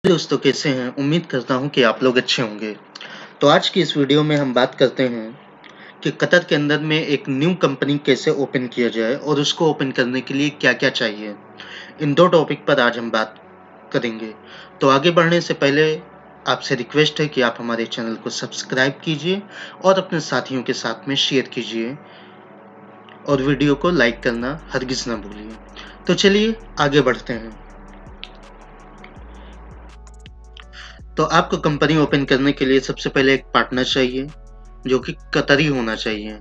दोस्तों कैसे हैं? उम्मीद करता हूँ कि आप लोग अच्छे होंगे। तो आज की इस वीडियो में हम बात करते हैं कि कतर के अंदर में एक न्यू कंपनी कैसे ओपन किया जाए और उसको ओपन करने के लिए क्या-क्या चाहिए। इन 2 टॉपिक पर आज हम बात करेंगे। तो आगे बढ़ने से पहले आपसे रिक्वेस्ट है कि आप हमारे चैनल को सब्सक्राइब कीजिए और अपने साथियों के साथ में शेयर कीजिए और वीडियो को लाइक करना हरगिज़ ना भूलिए। तो चलिए आगे बढ़ते हैं। तो आपको कंपनी ओपन करने के लिए सबसे पहले एक पार्टनर चाहिए, जो कि कतरी होना चाहिए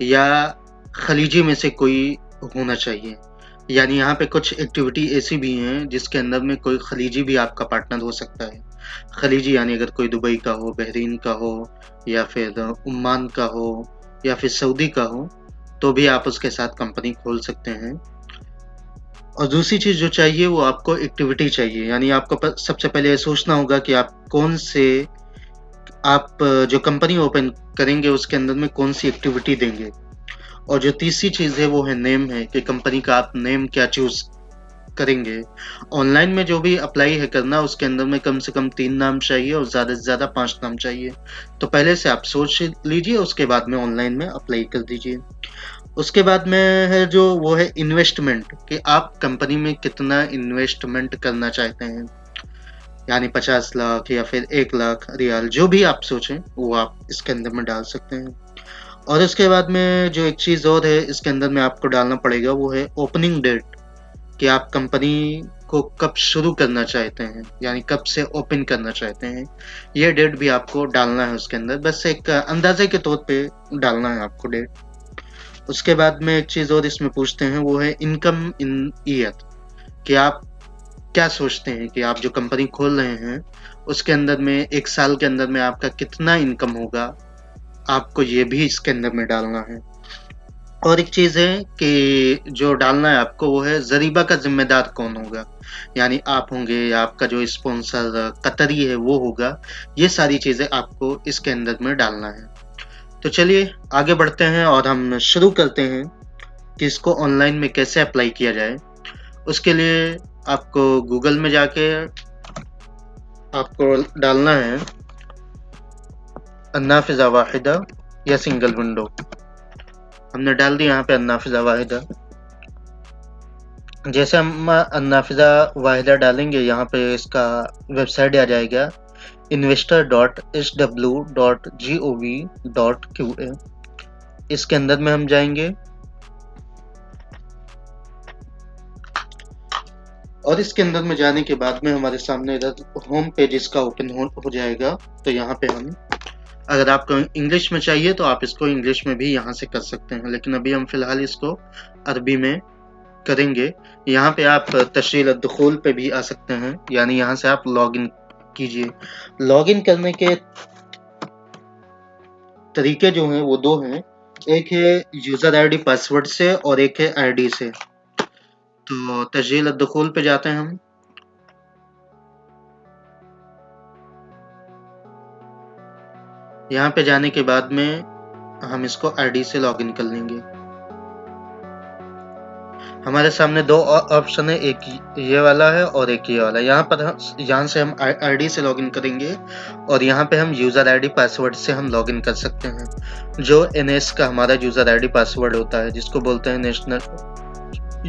या खलीजी में से कोई होना चाहिए। यानी यहाँ पे कुछ एक्टिविटी ऐसी भी हैं जिसके अंदर में कोई खलीजी भी आपका पार्टनर हो सकता है। खलीजी यानी अगर कोई दुबई का हो, बहरीन का हो या फिर ओमान का हो या फिर सऊदी का हो, तो भी आप उसके साथ कंपनी खोल सकते हैं। और दूसरी चीज़ जो चाहिए वो आपको एक्टिविटी चाहिए, यानी आपको सबसे पहले ये सोचना होगा कि आप कौन से आप जो कंपनी ओपन करेंगे उसके अंदर में कौन सी एक्टिविटी देंगे। और जो तीसरी चीज़ है वो है नेम है कि कंपनी का आप नेम क्या चूज़ करेंगे। ऑनलाइन में जो भी अप्लाई है करना उसके अंदर में कम से कम 3 नाम चाहिए और ज़्यादा से ज़्यादा 5 नाम चाहिए। तो पहले से आप सोच लीजिए, उसके बाद में ऑनलाइन में अप्लाई कर दीजिए। उसके बाद में है जो वो है इन्वेस्टमेंट, कि आप कंपनी में कितना इन्वेस्टमेंट करना चाहते हैं। यानी 50 लाख या फिर 1 लाख रियाल, जो भी आप सोचें वो आप इसके अंदर में डाल सकते हैं। और उसके बाद में जो एक चीज़ और है इसके अंदर में आपको डालना पड़ेगा वो है ओपनिंग डेट, कि आप कंपनी को कब शुरू करना चाहते हैं, यानी कब से ओपन करना चाहते हैं। ये डेट भी आपको डालना है उसके अंदर, बस एक अंदाजे के तौर पे डालना है आपको डेट। उसके बाद में एक चीज़ और इसमें पूछते हैं वो है इनकम इन ईयर, कि आप क्या सोचते हैं कि आप जो कंपनी खोल रहे हैं उसके अंदर में 1 साल के अंदर में आपका कितना इनकम होगा, आपको ये भी इसके अंदर में डालना है। और एक चीज़ है कि जो डालना है आपको वो है ज़रीबा का ज़िम्मेदार कौन होगा, यानी आप होंगे या आपका जो स्पॉन्सर कतरी है वो होगा। ये सारी चीज़ें आपको इसके अंदर में डालना है। तो चलिए आगे बढ़ते हैं और हम शुरू करते हैं कि इसको ऑनलाइन में कैसे अप्लाई किया जाए। उसके लिए आपको गूगल में जाके आपको डालना है अन्नाफिज़ा वाहिदा या सिंगल विंडो। हमने डाल दिया यहाँ पे अन्नाफिज़ा वाहिदा। जैसे हम अन्नाफिज़ा वाहिदा डालेंगे यहाँ पे इसका वेबसाइट आ जाएगा investor.sw.gov.qa। इसके अंदर में हम जाएंगे और इसके अंदर में जाने के बाद में हमारे सामने इधर होम पेज इसका ओपन हो जाएगा। तो यहाँ पे हम, अगर आपको इंग्लिश में चाहिए तो आप इसको इंग्लिश में भी यहाँ से कर सकते हैं, लेकिन अभी हम फिलहाल इसको अरबी में करेंगे। यहाँ पे आप तशरील दुखूल पे भी आ सकते हैं, यानी यहाँ से आप लॉगिन कीजिए। लॉगिन करने के तरीके जो हैं वो 2 हैं, एक है यूज़र आईडी पासवर्ड से और एक है आईडी से। तो तशरील दुखूल पे जाते हैं हम। यहाँ पे जाने के बाद में हम इसको आईडी से लॉगिन कर लेंगे। हमारे सामने 2 ऑप्शन है, एक ये वाला है और एक ये वाला। यहाँ से हम आईडी से लॉगिन करेंगे और यहाँ पे हम यूज़र आईडी पासवर्ड से हम लॉगिन कर सकते हैं। जो एनएस का हमारा यूज़र आईडी पासवर्ड होता है, जिसको बोलते हैं नेशनल,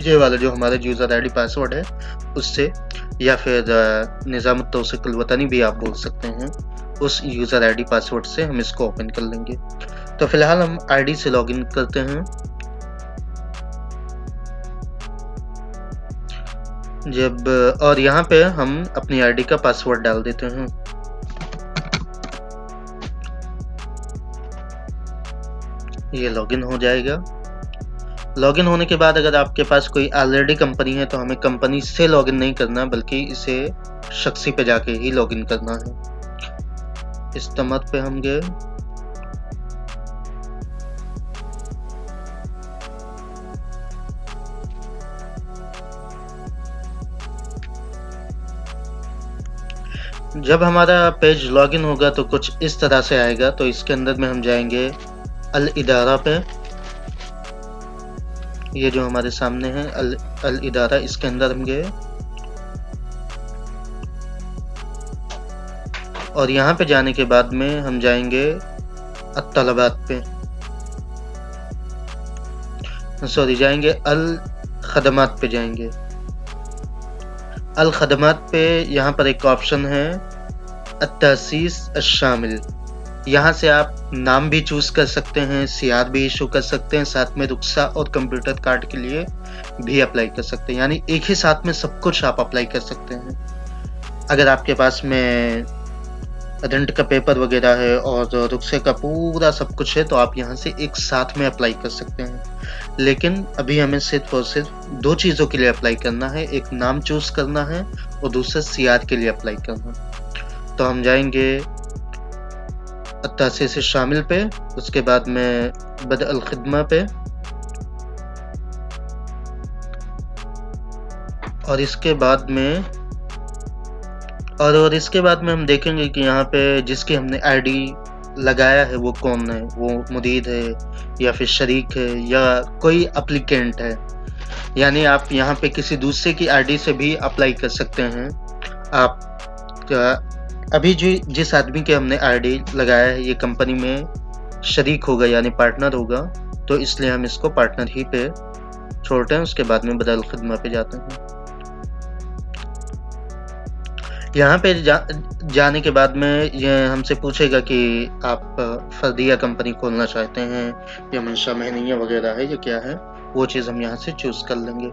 ये वाला जो हमारा यूज़र आईडी पासवर्ड है उससे, या फिर निज़ाम तौसीक़ुल वतनी भी आप बोल सकते हैं, उस यूज़र आईडी पासवर्ड से हम इसको ओपन कर लेंगे। तो फिलहाल हम आईडी से लॉगिन करते हैं। और यहाँ पे हम अपनी आईडी का पासवर्ड डाल देते हैं। ये लॉगिन हो जाएगा। लॉगिन होने के बाद अगर आपके पास कोई ऑलरेडी कंपनी है तो हमें कंपनी से लॉगिन नहीं करना, बल्कि इसे शख्सी पे जाके ही लॉगिन करना है। इस तमत पे हम गए। जब हमारा पेज लॉगिन होगा तो कुछ इस तरह से आएगा। तो इसके अंदर में हम जाएंगे अल इदारा पे। ये जो हमारे सामने है अल इदारा, इसके अंदर हम गए। और यहाँ पे जाने के बाद में हम जाएंगे अत्तलबात पे, सॉरी जाएंगे अल खदमात पे जाएंगे। अल खदमात पे यहाँ पर एक ऑप्शन है अत्तासीस अशामिल। यहाँ से आप नाम भी चूज कर सकते हैं, सियार भी इशू कर सकते हैं, साथ में रुख्सा और कंप्यूटर कार्ड के लिए भी अप्लाई कर सकते हैं। यानी एक ही साथ में सब कुछ आप अप्लाई कर सकते हैं। अगर आपके पास में रेंट का पेपर वगैरह है और रुख्से का पूरा सब कुछ है तो आप यहाँ से एक साथ में अप्लाई कर सकते हैं। लेकिन अभी हमें सिर्फ और सिर्फ दो चीज़ों के लिए अप्लाई करना है, एक नाम चूज करना है और दूसरा सियार के लिए अप्लाई करना है। तो हम जाएंगे अत्तासी से शामिल पे, उसके बाद में बद अल खिदमा पे, और इसके बाद में इसके बाद में हम देखेंगे कि यहाँ पे जिसकी हमने आईडी लगाया है वो कौन है, वो मुदीर है या फिर शरीक है या कोई एप्लीकेंट है। यानी आप यहाँ पे किसी दूसरे की आईडी से भी अप्लाई कर सकते हैं। आप अभी जिस आदमी के हमने आईडी लगाया है ये कंपनी में शरीक होगा यानी पार्टनर होगा, तो इसलिए हम इसको पार्टनर ही पे छोड़ते हैं। उसके बाद में बदल खिदमा पे जाते हैं। यहाँ पे जाने के बाद में ये हमसे पूछेगा कि आप फर्दिया कंपनी खोलना चाहते हैं या मंशा महनिया वगैरह है या क्या है, वो चीज़ हम यहाँ से चूज कर लेंगे।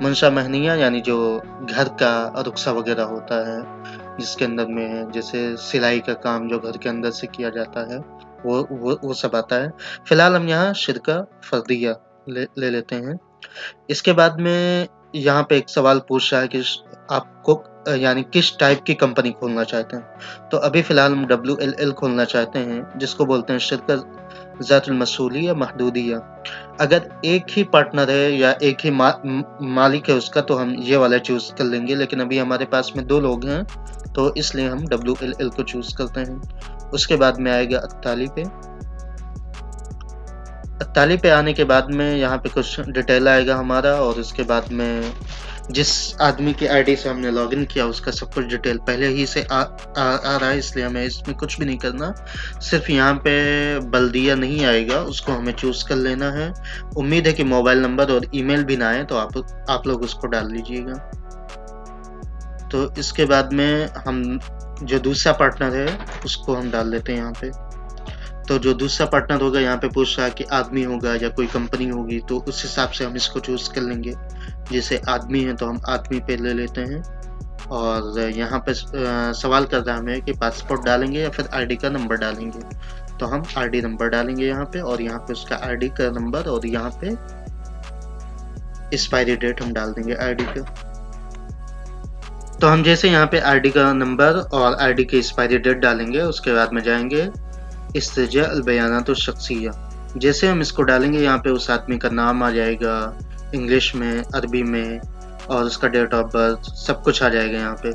मंशा महनिया यानी जो घर का रुख्सा वगैरह होता है जिसके अंदर में जैसे सिलाई का काम जो घर के अंदर से किया जाता है वो सब आता है। फिलहाल हम यहाँ शिरका फर्दिया ले लेते हैं। इसके बाद में यहाँ पे एक सवाल पूछ रहा है कि आपको यानी किस टाइप की कंपनी खोलना चाहते हैं। तो अभी फिलहाल हम WLL खोलना चाहते हैं, जिसको बोलते हैं शिरकत ज़ातुल मसूलिया महदूदिया। अगर एक ही पार्टनर है या एक ही मालिक है उसका तो हम ये वाला चूज कर लेंगे, लेकिन अभी हमारे पास में 2 लोग हैं तो इसलिए हम WLL को चूज करते हैं। उसके बाद में आएगा अत्ताली पे। अत्ताली पे आने के बाद में यहाँ पे कुछ डिटेल आएगा हमारा, और उसके बाद में जिस आदमी की आईडी से हमने लॉगिन किया उसका सब कुछ डिटेल पहले ही से आ रहा है, इसलिए हमें इसमें कुछ भी नहीं करना। सिर्फ यहाँ पे बल्दिया नहीं आएगा, उसको हमें चूज कर लेना है। उम्मीद है कि मोबाइल नंबर और ईमेल भी ना आए तो आप लोग उसको डाल लीजिएगा। तो इसके बाद में हम जो दूसरा पार्टनर है उसको हम डाल लेते हैं यहाँ पे। तो जो दूसरा पार्टनर होगा यहाँ पे पूछ रहा है कि आदमी होगा या कोई कंपनी होगी, तो उस हिसाब से हम इसको चूज कर लेंगे। जैसे आदमी है तो हम आदमी पे ले लेते हैं। और यहाँ पे सवाल कर रहा है हमें कि पासपोर्ट डालेंगे या फिर आईडी का नंबर डालेंगे, तो हम आईडी नंबर डालेंगे यहाँ पे, और यहाँ पे उसका आईडी का नंबर और यहाँ पे एक्सपायरी डेट हम डाल देंगे आईडी का। तो हम जैसे यहाँ पे आईडी का नंबर और आईडी की एक्सपायरी डेट डालेंगे, उसके बाद में जाएंगे इस्तिजा अल बयानात शख्सिया। जैसे हम इसको डालेंगे यहाँ पे उस आदमी का नाम आ जाएगा इंग्लिश में, अरबी में, और उसका डेट ऑफ बर्थ सब कुछ आ जाएगा यहाँ पे।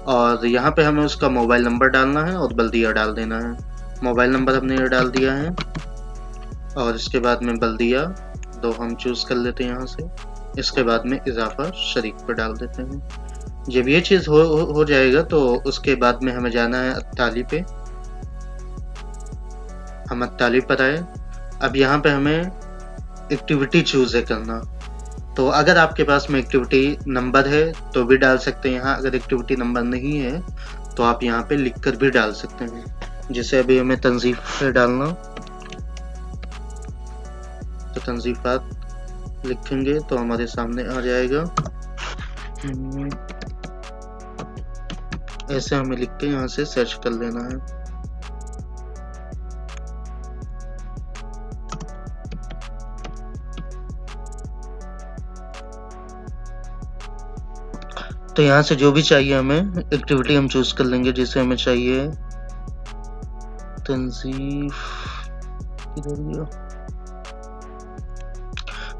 और यहाँ पे हमें उसका मोबाइल नंबर डालना है और बल्दिया डाल देना है। मोबाइल नंबर हमने ये डाल दिया है, और इसके बाद में बल्दिया 2 हम चूज कर लेते हैं यहाँ से। इसके बाद में इजाफा शरीक पर डाल देते हैं। जब ये चीज़ हो जाएगा तो उसके बाद में हमें जाना है अत्ताली पे। हम अत्ताली पर आए। अब यहाँ पे हमें एक्टिविटी चूज है करना। तो अगर आपके पास में एक्टिविटी नंबर है तो भी डाल सकते हैं यहाँ। अगर एक्टिविटी नंबर नहीं है तो आप यहाँ पे लिख कर भी डाल सकते हैं। जैसे अभी हमें तंजीफ पे डालना, तो तंजीफात लिखेंगे तो हमारे सामने आ जाएगा। ऐसे हमें लिख के यहाँ से सर्च कर लेना है। तो यहाँ से जो भी चाहिए हमें एक्टिविटी हम चूज कर लेंगे। जैसे हमें चाहिए तंजीफ,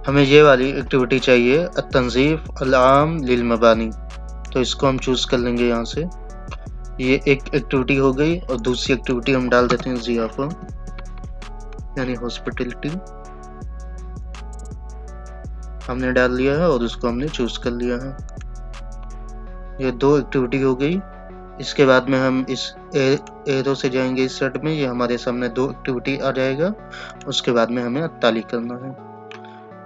हमें ये वाली एक्टिविटी चाहिए तंजीफ अल-आम लिल मबानी, तो इसको हम चूज कर लेंगे यहाँ से। ये एक एक्टिविटी हो गई, और दूसरी एक्टिविटी हम डाल देते हैं ज़ियाफ़ा यानी हॉस्पिटलिटी। हमने डाल लिया है और उसको हमने चूज कर लिया है। ये 2 एक्टिविटी हो गई। इसके बाद में हम इस एरो से जाएंगे इस सेट में, ये हमारे सामने 2 एक्टिविटी आ जाएगा। उसके बाद में हमें अत्ताली करना है।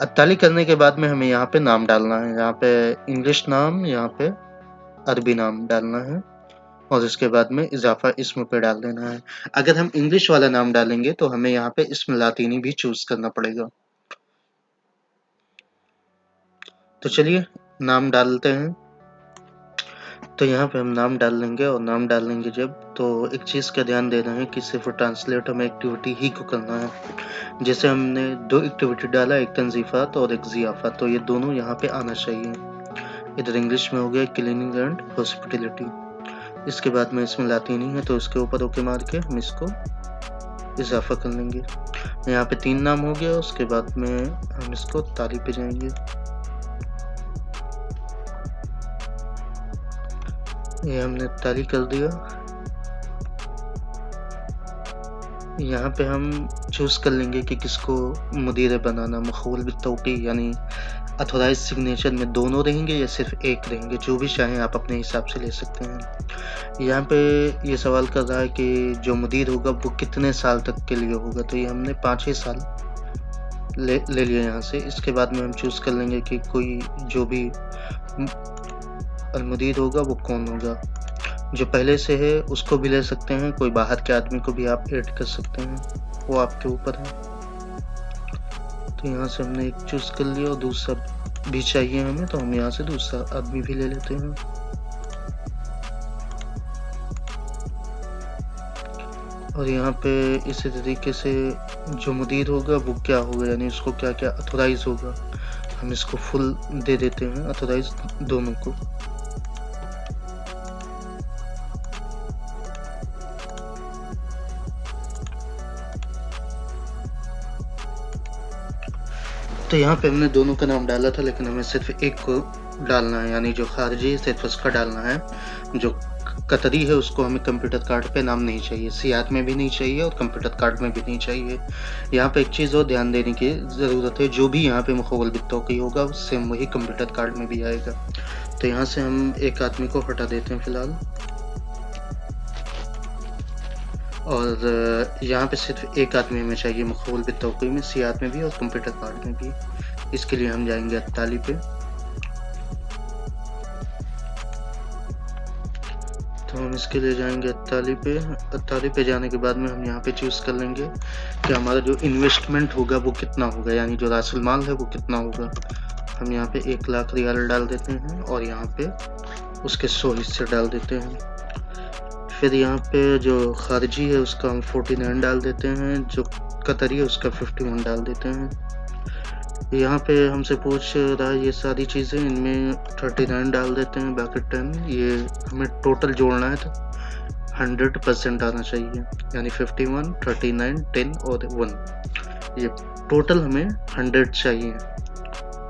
अत्ताली करने के बाद में हमें यहाँ पे नाम डालना है, यहाँ पे इंग्लिश नाम, यहाँ पे अरबी नाम डालना है और इसके बाद में इजाफा इस्म पे डाल देना है। अगर हम इंग्लिश वाला नाम डालेंगे तो हमें यहाँ पे इस्म लातीनी भी चूज करना पड़ेगा। तो चलिए नाम डालते हैं। तो यहाँ पे हम नाम डाल लेंगे और नाम डाल लेंगे जब, तो एक चीज़ का ध्यान देना है कि सिर्फ ट्रांसलेट हमें एक्टिविटी ही को करना है। जैसे हमने 2 एक्टिविटी डाला, एक तंजीफात और एक ज़ियाफ़त, तो ये दोनों यहाँ पे आना चाहिए। इधर इंग्लिश में हो गया क्लीनिंग एंड हॉस्पिटलिटी। इसके बाद में इसमें लातीनी है तो इसके ऊपर ओके मार के हम इसको इजाफा कर लेंगे। यहाँ पे 3 नाम हो गया। उसके बाद में हम इसको ताली पे जाएंगे। ये हमने ताली कर दिया। यहाँ पे हम चूज कर लेंगे कि किसको मुदीर बनाना, मखूल बित्तौक़ी यानी अथोराइज सिग्नेचर में दोनों रहेंगे या सिर्फ एक रहेंगे, जो भी चाहें आप अपने हिसाब से ले सकते हैं। यहाँ पे ये सवाल कर रहा है कि जो मुदीर होगा वो कितने साल तक के लिए होगा, तो ये हमने 5-6 साल ले लिया यहाँ से। इसके बाद में हम चूज कर लेंगे कि कोई जो भी अलमुदीर होगा वो कौन होगा। जो पहले से है उसको भी ले सकते हैं, कोई बाहर के आदमी को भी आप ऐड कर सकते हैं, वो आपके ऊपर है। तो यहाँ से हमने एक चूज कर लिया और दूसरा भी चाहिए हमें, तो हम यहाँ से दूसरा आदमी भी ले लेते हैं। और यहाँ पे इसी तरीके से जो मुदीर होगा वो क्या होगा, यानी उसको क्या क्या अथोराइज होगा, हम इसको फुल दे देते हैं अथोराइज दोनों को। तो यहाँ पे हमने दोनों का नाम डाला था, लेकिन हमें सिर्फ एक को डालना है, यानी जो खारजी है सिर्फ उसका डालना है। जो कतरी है उसको हमें कंप्यूटर कार्ड पे नाम नहीं चाहिए, सियात में भी नहीं चाहिए और कंप्यूटर कार्ड में भी नहीं चाहिए। यहाँ पे एक चीज़ और ध्यान देने की ज़रूरत है, जो भी यहाँ पे मुखौल बित्तौक़ी होगा सेम वही कंप्यूटर कार्ड में भी आएगा। तो यहाँ से हम एक आदमी को हटा देते हैं फ़िलहाल, और यहाँ पे सिर्फ एक आदमी हमें चाहिए मुखौल बित्तौक़ी में, सियात में भी और कंप्यूटर कार्ड में भी। इसके लिए हम जाएंगे अत्ताली पे। तो हम इसके लिए जाएंगे अत्ताली पे। अत्ताली पे जाने के बाद में हम यहाँ पे चूज़ कर लेंगे कि हमारा जो इन्वेस्टमेंट होगा वो कितना होगा, यानी जो रासुल माल है वो कितना होगा। हम यहाँ पे 1 लाख रियाल डाल देते हैं और यहाँ पे उसके 100 हिस्से डाल देते हैं। फिर यहाँ पे जो खारजी है उसका हम 49 डाल देते हैं, जो कतरी है उसका 51 डाल देते हैं। यहाँ पे हमसे पूछ रहा है ये सारी चीज़ें, इनमें 39 डाल देते हैं, बाकी 10। ये हमें टोटल जोड़ना है तो 100% आना चाहिए, यानी 51, 39, 10 और 1। ये टोटल हमें 100 चाहिए,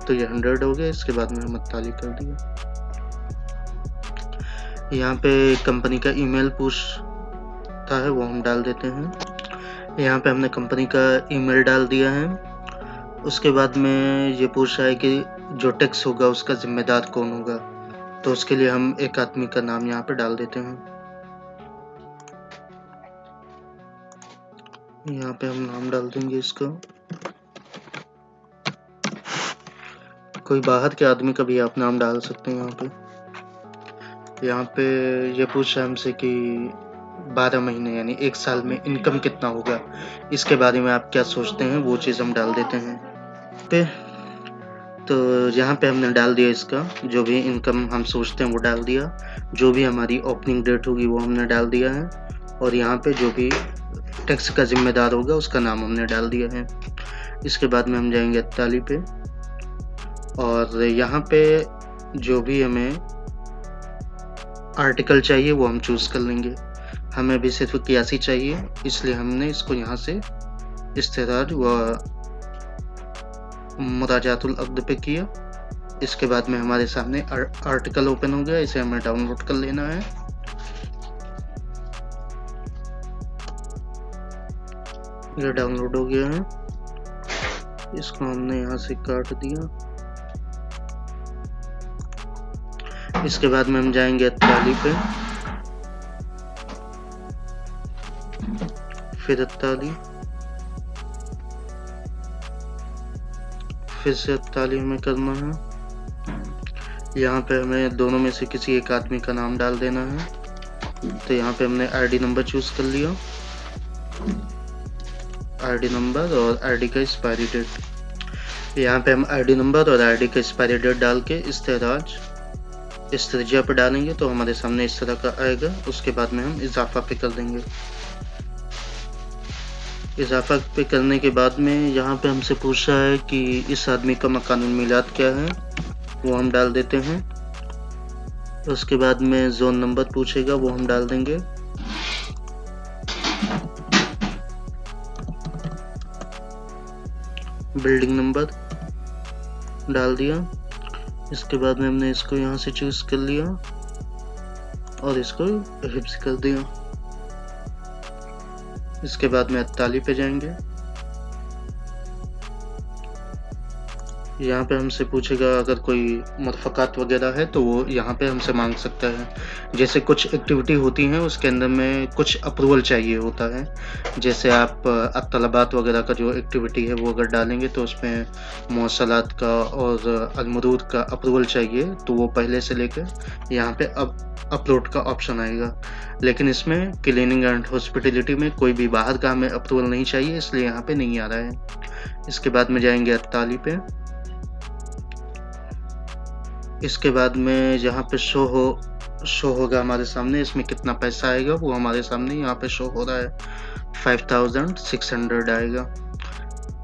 तो ये 100 हो गया। इसके बाद में हम अत्ताली कर दिया। यहाँ पे कंपनी का ईमेल पूछता है, वो हम डाल देते हैं। यहाँ पे हमने कंपनी का ईमेल डाल दिया है। उसके बाद में ये पूछ रहा है कि जो टैक्स होगा उसका जिम्मेदार कौन होगा, तो उसके लिए हम एक आदमी का नाम यहाँ पे डाल देते हैं। यहाँ पे हम नाम डाल देंगे इसका। कोई बाहर के आदमी का भी आप नाम डाल सकते हैं यहाँ पे ये पूछ रहा है हमसे कि 12 महीने यानी 1 साल में इनकम कितना होगा, इसके बारे में आप क्या सोचते हैं, वो चीज़ हम डाल देते हैं पे। तो यहाँ पे हमने डाल दिया इसका, जो भी इनकम हम सोचते हैं वो डाल दिया। जो भी हमारी ओपनिंग डेट होगी वो हमने डाल दिया है, और यहाँ पे जो भी टैक्स का जिम्मेदार होगा उसका नाम हमने डाल दिया है। इसके बाद में हम जाएंगे अत्ताली पे, और यहाँ पे जो भी हमें आर्टिकल चाहिए वो हम चूज़ कर लेंगे। हमें भी सिर्फ कियासी चाहिए, इसलिए हमने इसको यहाँ से इस्तेराज व मुराजातुल अक़्द पे किया। इसके बाद में हमारे सामने आर्टिकल ओपन हो गया, इसे हमें डाउनलोड कर लेना है। ये डाउनलोड हो गया है, इसको हमने यहाँ से काट दिया। इसके बाद में हम जाएंगे अत्ताली पे, फिर 41, फिर से 41 हमें करना है। यहाँ पे हमें दोनों में से किसी एक आदमी का नाम डाल देना है। तो यहाँ पे हमने आईडी नंबर चूज कर लिया, आईडी नंबर और आईडी का एक्सपायरी डेट। यहाँ पे हम आईडी नंबर और आईडी का एक्सपायरी डेट डाल के इस्तेराज इस त्रिज्या पे डालेंगे तो हमारे सामने इस तरह का आएगा। उसके बाद में हम इजाफा पे कर देंगे। इजाफा पे करने के बाद में यहाँ पे हमसे पूछ रहा है कि इस आदमी का मकानुल मिलाद क्या है, वो हम डाल देते हैं। उसके बाद में जोन नंबर पूछेगा, वो हम डाल देंगे। बिल्डिंग नंबर डाल दिया। इसके बाद में हमने इसको यहाँ से चूज कर लिया और इसको हिफ्ज कर दिया। इसके बाद में 41 पे जाएंगे। यहाँ पे हमसे पूछेगा अगर कोई मरफ़क़ात वगैरह है तो वो यहाँ पे हमसे मांग सकता है। जैसे कुछ एक्टिविटी होती हैं उसके अंदर में कुछ अप्रूवल चाहिए होता है। जैसे आप तलबात वगैरह का जो एक्टिविटी है वो अगर डालेंगे तो उसमें मौसलात का और अलमरूद का अप्रूवल चाहिए, तो वो पहले से लेकर यहाँ पे अब अपलोड का ऑप्शन आएगा। लेकिन इसमें क्लीनिंग एंड हॉस्पिटलिटी में कोई भी बाहर का हमें अप्रूवल नहीं चाहिए, इसलिए यहाँ पे नहीं आ रहा है। इसके बाद में जाएंगे 41 पे। इसके बाद में जहाँ पे शो होगा हमारे सामने इसमें कितना पैसा आएगा वो हमारे सामने यहाँ पे शो हो रहा है, 5600 आएगा।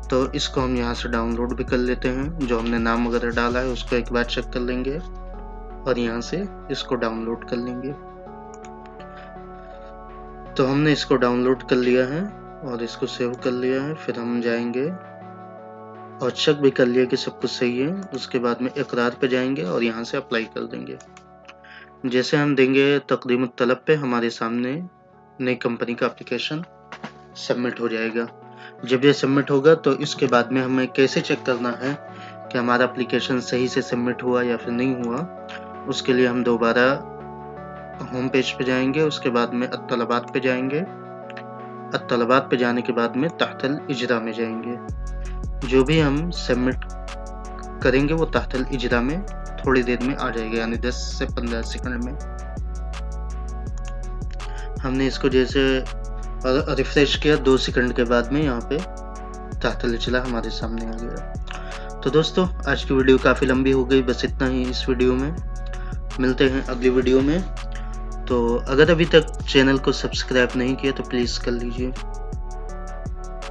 तो इसको हम यहाँ से डाउनलोड भी कर लेते हैं। जो हमने नाम वगैरह डाला है उसको एक बार चेक कर लेंगे और यहाँ से इसको डाउनलोड कर लेंगे। तो हमने इसको डाउनलोड कर लिया है और इसको सेव कर लिया है। फिर हम जाएंगे और चेक भी कर लिया कि सब कुछ सही है। उसके बाद में इकरार पे जाएंगे और यहाँ से अप्लाई कर देंगे। जैसे हम देंगे तकदीमुत तलब पे, हमारे सामने नई कंपनी का एप्लीकेशन सबमिट हो जाएगा। जब ये सबमिट होगा तो इसके बाद में हमें कैसे चेक करना है कि हमारा एप्लीकेशन सही से सबमिट हुआ या फिर नहीं हुआ, उसके लिए हम दोबारा होम पेज पे जाएंगे। उसके बाद में अत्तलबात पे जाएंगे। अत्तलबात पे जाने के बाद में तहतल इजरा में जाएंगे। जो भी हम सबमिट करेंगे वो तहतल इजरा में थोड़ी देर में आ जाएगा, यानी 10 से 15 सेकंड में। हमने इसको जैसे रिफ्रेश किया 2 सेकंड के बाद में यहाँ पे तहतल इजरा हमारे सामने आ गया। तो दोस्तों आज की वीडियो काफ़ी लंबी हो गई, बस इतना ही इस वीडियो में। मिलते हैं अगली वीडियो में। तो अगर अभी तक चैनल को सब्सक्राइब नहीं किया तो प्लीज़ कर लीजिए।